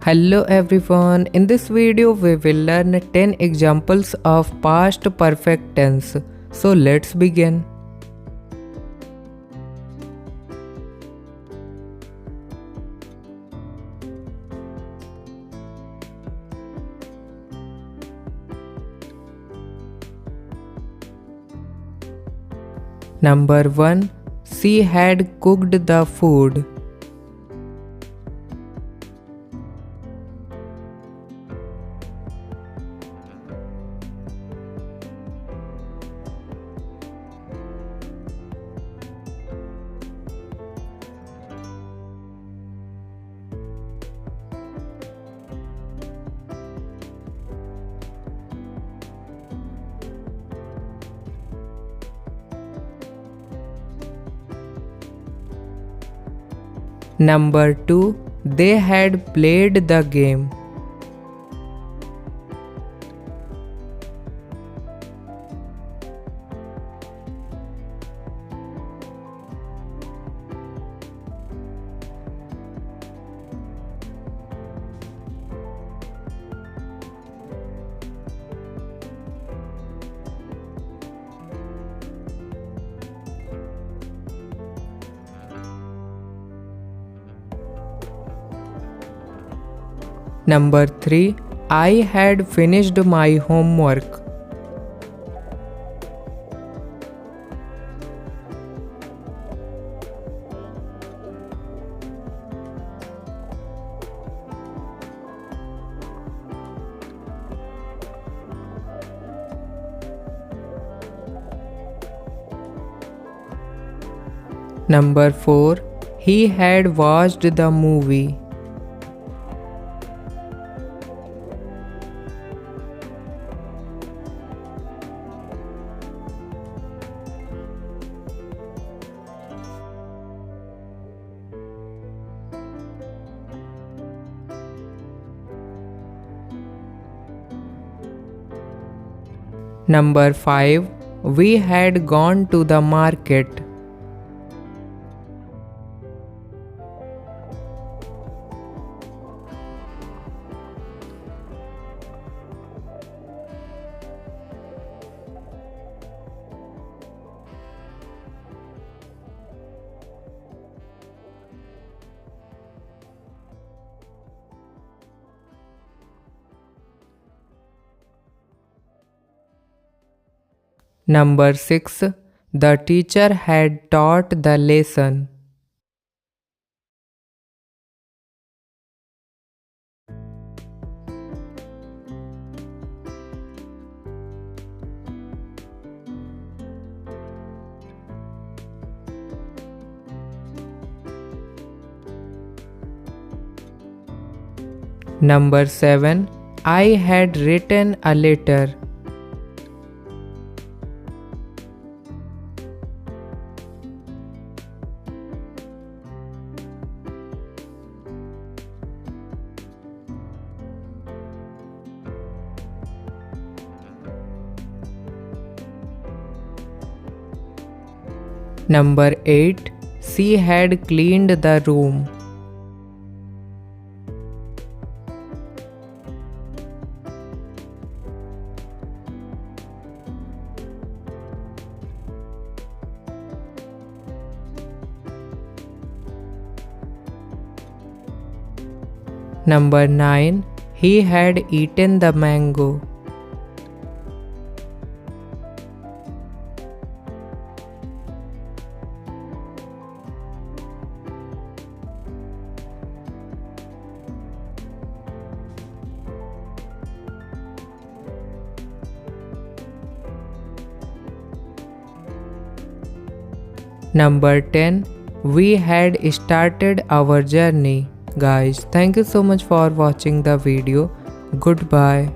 Hello everyone, in this video we will learn 10 examples of past perfect tense. So let's begin. Number 1. She had cooked the food. Number 2. They had played the game. Number 3. I had finished my homework. Number 4. He had watched the movie. Number 5. We had gone to the market. Number 6. The teacher had taught the lesson. Number 7. I had written a letter. Number 8. She had cleaned the room. Number 9. He had eaten the mango. Number 10. We had started our journey. Guys, thank you so much for watching the video. Goodbye.